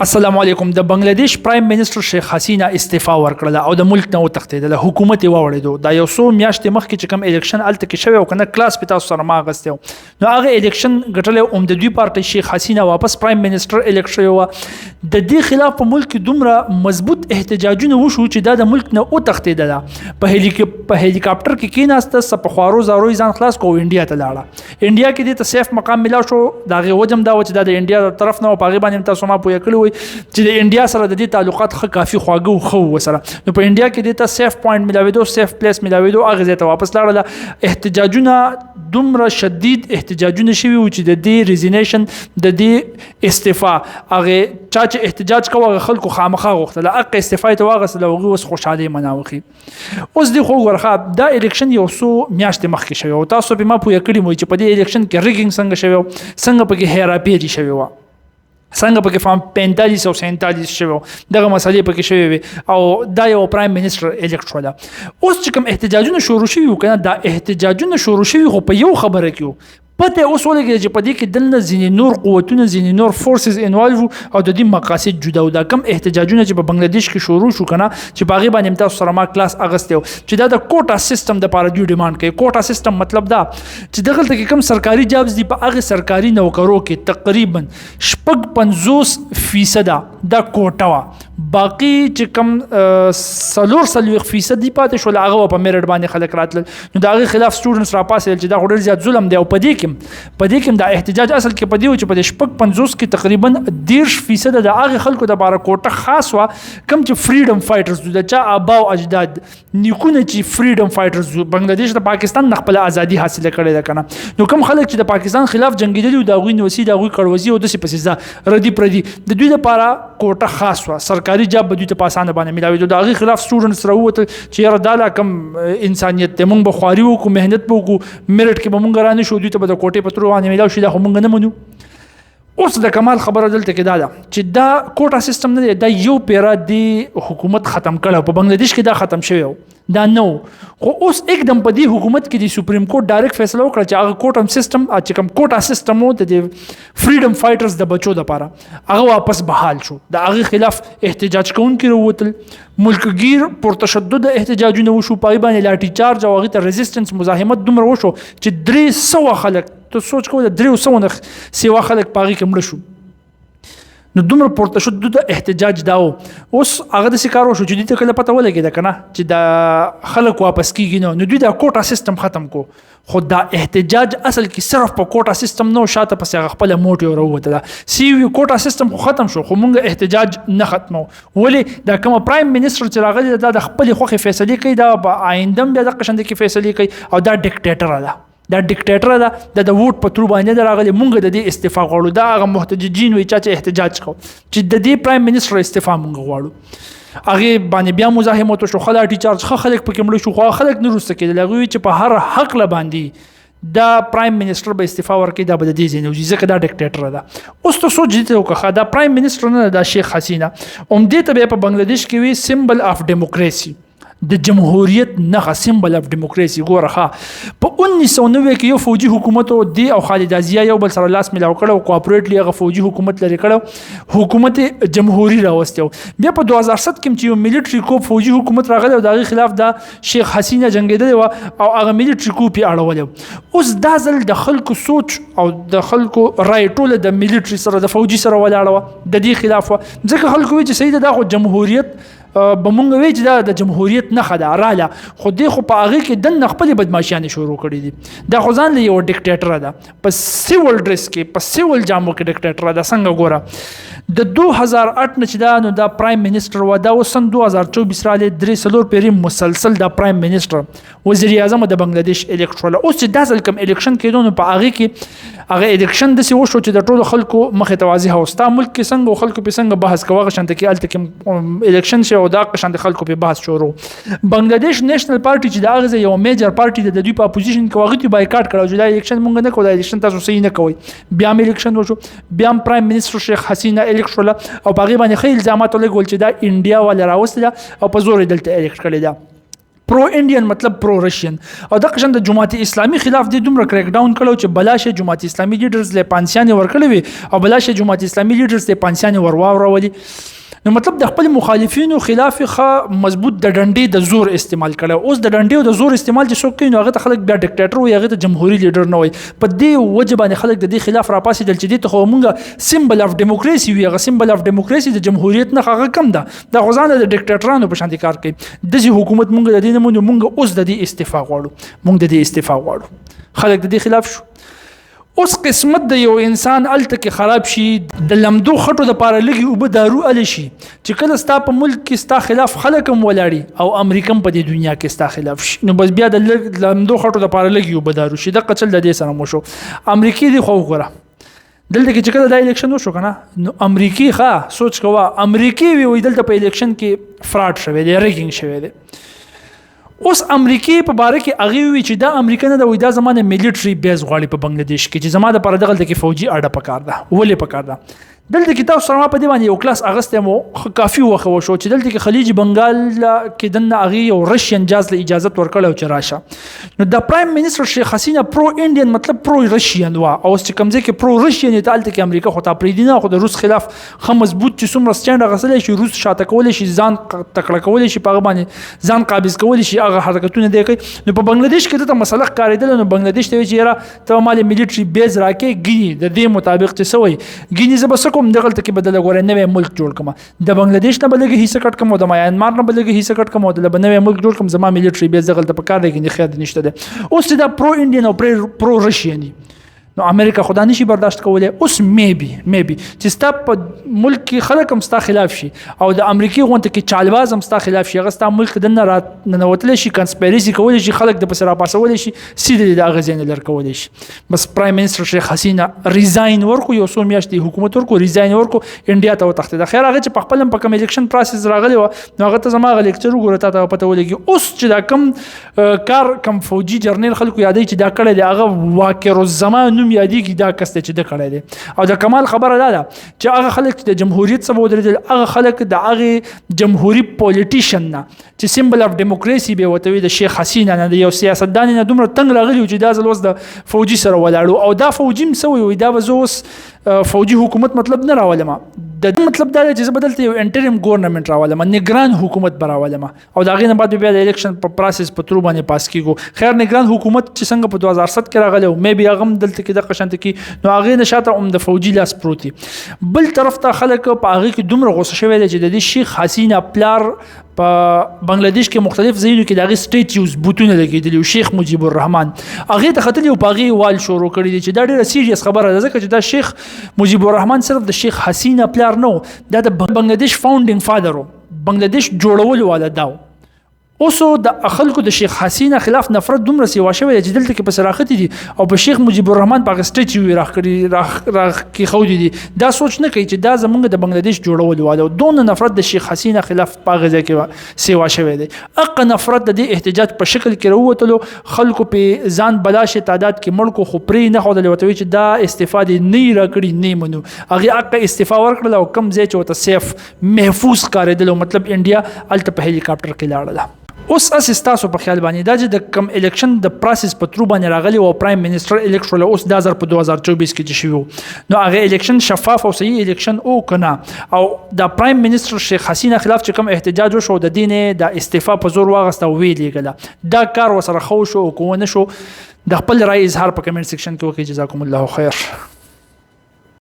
السلام علیکم. د بنگلاديش پرایم منسٹر شیخ حسینا استعفا ورکړه او د ملک نه وتښتېدله، حکومت یې ووړېدو. دا یو څو میاشتې مخکې چې کوم الیکشن هلته کې شوی او که نه کلاس پې تاسو سره ما اخیستی و، نو هغه الیکشن ګټلی د دوی پارټۍ شیخ حسینا واپس پرایم منسټر الیکټ شوې وه. د دې خلاف په ملک کې دومره مضبوط احتجاجونه وشو چې دا د ملک نه وتښتېدله. په هلیکاپټر کې کېناسته، څه په خوارو زارو یې ځان خلاص کړو او انډیا ته لاړه. انډیا کې دې ته سیف مقام ملاو شو. د هغې وجه هم دا و چې دا د انډیا د طرف نه و، په هغې باندې هم تاسو ما پوهه کړي چې د انډیا سره د دې تعلقات ښه کافي خواږه او ښه وو ورسره. نو په انډیا کې دې ته سیف پوینټ ملاوېدو، سیف پلیس ملاوېدو، هغې ځای ته واپس لاړله. احتجاجونه دومره شدید احتجاجونه شوي وو چې د دې ریزینیشن، د دې استعفا، هغې چا چې احتجاج کوه هغه خلکو خامخا غوښتله، هغه استعفا یې ته واخیستله او هغوی اوس خوشحالۍ مناوخي. اوس دې خو وګوره، دا الیکشن یو څو میاشتې مخکې شوی او تاسو پرې ما پوهه کړي مو چې په دې الیکشن کې ریګینګ څنګه شوی و، څنګه پکې هیراپیري شوې وه، څنګه پکې فارم 45 او 47 شوی، دغه مسلې پکې شوې وي او دا یو پرایم منسټر الیکټ شوله. اوس چې کوم احتجاجونه شروع شوي وو که نه، دا احتجاجونه شروع شوي خو په یو خبره کې وو. پته اوس ولګېده چې په دې کې دلته ځینې نور قوتونه، ځینې نور فورسز انوالو وو او د دې مقاصد جدا وو. دا کم احتجاجونه چې په بنگلاديش کې شروع شو که نه، چې په هغې باندې هم تاسو سره ما کلاس اخیستی و چې دا د کوټا سیستم دپاره دوی ډیمانډ کوي. کوټا سیستم مطلب دا چې دغلته کې کوم سرکاري جابز دي، په هغې سرکاري نوکرو کې تقریبا 50% دا کوټه وه. باقي چې کوم 40% دي پاتې شول، هغه په میرټ باندې خلک راتلل. نو د هغې خلاف سټوډنټس راپاڅېدل چې دا خو ډېر زیات ظلم دی. او په دې کې دا احتجاج اصل کې په دې و چې په دې 50 کې تقریبا 30% د هغې خلکو دپاره کوټه خاص وه کوم چې فریډم فایټرز دي، د چا آبا او اجداد نیکونه چې فریډم فایټرز دي. بنګلاديش د پاکستان نه خپله ازادي حاصله کړې ده که نه، نو کوم خلک چې د پاکستان خلاف جنګېدلي وو، د هغوی نوسي، د هغوی کړوزي او داسې پسې ځه ردي پردي، د دوی دپاره کوټه خاص وه. سرکاري جاب به دوی ته په اسانه باندې ملاوېدو. د هغې خلاف سټوډنټس راووتل چې یاره دا لا کم انسانیت دی، موږ به خواري وکړو، محنت به وکړو، میرټ کې به موږ رانه شو، دوی ته به د کوټې په ترو باندې ملاو شي، دا خو موږ نه منو. اوس د کمال خبره دلته کې دا ده چې دا کوټا سیستم نه دی، دا یو پیره دی حکومت ختم کړی. په بنګلاديش کې دا ختم شوی و، دا نو. خو اوس एकदम په دې حکومت کې د سپریم کورټ ډایرکټ فیصله وکړه چې هغه کوټم سیستم چې کوم کوټا سیستم و د فریډم فایټرز د بچو دپاره، هغه واپس بحال شو. د هغې خلاف احتجاج کوونکي راووتل، ملکګیر پرتشدد احتجاجونه وشو، په هغې باندې لاټي چارج او هغې ته رزسټنس مزاحمت دومره وشو چې 300 خلک، ته سوچ کوه د 300 نه سیوا خلک په هغې کې مړه شو. نو دومره پرتشدد احتجاج دا و. اوس هغه داسې کار وشو چې دوی ته کله پته ولګېده که نه چې دا خلک واپس کېږي نه، نو دوی دا کوټا سیستم ختم کو. خو دا احتجاج اصل کې صرف په کوټا سیستم نه و، شاته پسې هغه خپله موټ یې راووتله. سی کوټا سیستم خو ختم شو، خو موږ احتجاج نه ختمو. ولې دا کومه پرایم منسټر چې راغلی دا د خپلې خوښې فیصلې کوي، دا به آینده هم بیا دغه شانتې کې فیصلې کوي او دا ډیکټیټره ده. دا ډیکټیټره ده، د ووټ په ترو باندې نه راغلی. مونږ د دې استعفا غواړو. دا هغه محتججین وایي چا چې احتجاج کو چې د دې پرایم منسټر استعفا مونږ غواړو. هغې باندې بیا مزاحمت وشو، ښه لاټي چارج، ښه خلک پکې مړه شو، خو هغه خلک نه وروسته کېدل. هغوی وایي چې په هر حق له باندې دا پرایم منسټر به استعفا ورکړي، دا به د دې ځای نه وځي ځکه دا ډیکټیټره ده. اوس ته سوچ دې ته وکړه، دا پرایم منسټر نه ده، دا شیخ حسینا. همدې ته بیا په بنګلاديش کې وي سمبل آف ډیموکراسي، د جمهوریت نښه، سمبل اف ډیموکراسي. ګوره ښه، په 1990 کې یو فوجي حکومت و، دی او خالده ضیا یو بل سره لاس ملاو کړی او کوآپریټلی هغه فوجي حکومت لرې کړی، حکومت جمهوري راوستی و. بیا په 2007 کې چې یو ملیټري کوپ فوجي حکومت راغلی او د هغې خلاف دا شیخ حسینا جنګېدلی وه او هغه ملیټري کوپ یې اړولی. اوس دا ځل د خلکو سوچ او د خلکو رای ټوله د ملیټري سره، د فوجي سره ولاړه وه، د دې خلاف وه. ځکه خلکو وایي چې صحیح ده، دا خو جمهوریت به مونږ وایي چې دا د جمهوریت نښه ده راله، خو دې خو په هغې کې دننه خپلې بدماشیانې شروع کړي دي. دا خو ځان له یوه ډیکټیټره ده، په سیول ډریس کې، په سیول جامو کې ډیکټیټره ده. څنګه ګوره، د 2008 نه چې دا نو دا پرایم منسټر وه، دا اوس سن 2024 رالی، 3-4 پیرې مسلسل دا پرایم منسټر وزیر اعظم د بنګلاديش الیکټ شوله. اوس چې دا ځل کوم الیکشن کېدو نو په هغې کې هغه الیکشن داسې وشو چې د ټولو خلکو مخې ته واضحه و، ستا ملک کې څنګه و، خلکو پې څنګه بحث کوه، هغه شانته کې هلته کې الیکشن شي او دا قشان د خلکو په بحث شروع. بنگلاديش نیشنل پارټي چې دا هغه یو میجر پارټي د دوی په اپوزیشن کې هغوی ته بایکاټ کړی چې دا الیکشن مونږ نه کوو، دا الیکشن تاسو صحیح نه کوئ. بیا هم الیکشن وشو، بیا هم پرایم منسټر شیخ حسینا الیکټ شوله او په هغې باندې ښه الزامات ولګول چې دا انډیا والا راوستې ده او په زور یې دلته الیکټ کړې ده. پرو انډین مطلب پرو رشین او د قشن د جماعت اسلامي خلاف د دومره کریک ډاون کړو چې بلاشه جماعت اسلامي لیډرز له پانسیان ورکړي وي او بلاشه جماعت اسلامي لیډرز له پانسیان ورواورولي نو مطلب د خپل مخالفینو خلاف خه مضبوط د ډنډې د زور استعمال کړي اوس د ډنډې او د زور استعمال چې څوک کوي نو هغه خلک بیا ډیکټیټر وي هغه ته جمهوریت لیډر نه وي په دې وجه باندې خلک د دې خلاف راپاسې دل چې دې ته مونږه سیمبل اف دیموکراسي وي هغه سیمبل اف دیموکراسي د جمهوریت نه هغه کم ده د غزان د ډیکټیټرانو په شان کار کوي د حکومت مونږ د دې نه مونږ اوس د دې استعفا غواړو مونږ د دې استعفا غواړو خلک د دې خلاف شو اوس قسمت د یو انسان الته کې خراب شي د لمدو خټو د پاره لګي او به دارو ال شي چې کله ستا په ملک کې ستا خلاف خلک هم ولاړي او امریکا په دې دنیا کې ستا خلاف شي نو بس بیا د لمدو خټو د پاره لګي او به دارو شي د قتل د دې سره مو شو امریکای دی خو غره دلته کې چې کله د الیکشن وشو کنه نو امریکای ښه سوچ کوه امریکای وی دلته په الیکشن کې فراډ شوی دی ریګینګ شوی دی اوس امریکای په باره کې هغه وی چې دا امریکا نه د وې دا زمانه میلیټری بیس غواړي په بنگلاديش کې چې زماده پر دغه کې فوجي اډه پکار ده ولې پکار ده دلته کې تاسو سره په دې باندې یو کلاس اغسته مو کافي وخت وشو چې دلته کې خلیج بنگال کې دنه اغي او رشین جاز له اجازه ورکړل او چې راشه نو د پرایم منسٹر شیخ حسینه پرو انډین مطلب پرو رشین وا او چې کوم ځکه پرو رشین ته الته کې امریکا خو ته پریدینه خو د روس خلاف خو مضبوط چې څومره سټاند غسل شي روس شاته کول شي ځان تکړه کول شي په باندې ځان قابض کول شي هغه حرکتونه دی کوي نو په بنگلاديش کې ته مسله کاریدل نو بنگلاديش ته چې ته مال میلیټری بیس راکې ګینی د دې مطابق چې سوی ګینی زبس کوم دغلت کې بدل غوړې نوې ملک جوړ کما د بنگلاديش نه بلګي حصہ کټ کوم د میانمار نه بلګي حصہ کټ کوم د نوې ملک جوړ کوم زما میلیټری بیس دغلت په کار دی کې خیر نشته ده اوس دا پرو انډین او پرو رشین نو امریکا خدا نشي برداشت کولای اوس میبي چې ستا په ملک کې خلک هم ستا خلاف شي او د امریکای غونډه کې چالواز هم ستا خلاف شي هغه ستا ملک د نه رات ننوتل شي کنسپیریسي کول شي خلک د پسرا پاسول شي سیده د اغزین لر کول شي بس پرایم منسٹر شیخ حسینه ریزاین ورکو یو څو میاشتې حکومت ورکو ریزاین ورکو انډیا ته وتخته د خیر هغه چې په خپل په کوم الیکشن پروسس راغلی و نو هغه ته زما غل لیکچر وګورته ته پته ولګي اوس چې دا کم کار کم فوجي جرنیل خلکو یادې چې دا کړی دی هغه واکر الزمان نوم یادېږي دا کس چې د کړی دی او د کمال خبره ده چې هغه خلک د جمهوریت څخه ودرېدل هغه خلک د هغه جمهوریت پولیټیشن نه چې سیمبل اف دیموکراسي به وتوي د شیخ حسینه نه یو سیاستدان نه دومره تنگ راغلی چې دا ځل وس د فوجي سره ولاړو او دا فوجي مسوي وي دا وزوس فوجي حکومت مطلب نه راولم د مطلب دا چې بدلته یو انټریم ګورنمنت راولم نگران حکومت براولم او دا غینه بعد بیا د الیکشن په پروسس په تر باندې پاس کیږي خیر نگران حکومت چې څنګه په 2007 کې راغلی او مې بیا غم دلته کې د قشنت کې نو هغه نشاته د فوجي لاس پروتي بل طرف ته خلک په هغه کې دومره غوسه شوی دی چې د شیخ حسینه پلار په بنگلاديش کې مختلف ځایونو کې دغه سټیچوز بوتونه لګیدلی او شیخ مجیب الرحمن هغه ته خطر یو پاغي وال شروع کړی دی چې دا ډیره سیریس خبره ده ځکه چې دا شیخ مجیب الرحمن صرف د شیخ حسینه پلار نه دا د بنگلاديش فاونډینګ فادر بنگلاديش جوړول والا دا اوسو د خلکو د شیخ حسینه خلاف نفرت دومره سیوا شوی چې دلته کې په صراحت دي او په شیخ مجیب الرحمن په سټیچو راخ کې خو دي دا سوچ نه کوي چې دا زمونږ د بنگلاديش جوړول والا دون نفرت د شیخ حسینه خلاف په غزه کې سیوا شوی دی اق نفرت د احتجاج په شکل کې وروتلو خلکو په ځان بلاشه تعداد کې ملکو خو پرې نه خو د لوتوي چې دا استفاده نه راکړي نه منو هغه اق استفا ورکړل او کم ځای چې وته سیف محفوظ کاریدل مطلب انډیا الته په هلیکاپټر کې لاړل اوس اساس په خیال باندې دا چې د کم الیکشن د پروسس په تر باندې راغلی او پرایم منسٹر الیکټرل اوس د 2024 کې چې شوی نو هغه الیکشن شفاف او صحیح الیکشن او کنه او د پرایم منسٹر شیخ حسینه خلاف چې کوم احتجاج وشو د دینه د استعفا په زور واغسته ویلېګله دا کار وسره خو شو او کو نه شو د خپل رائے اظهار په کمنټ سیکشن کې وکړئ جزاکم الله خیر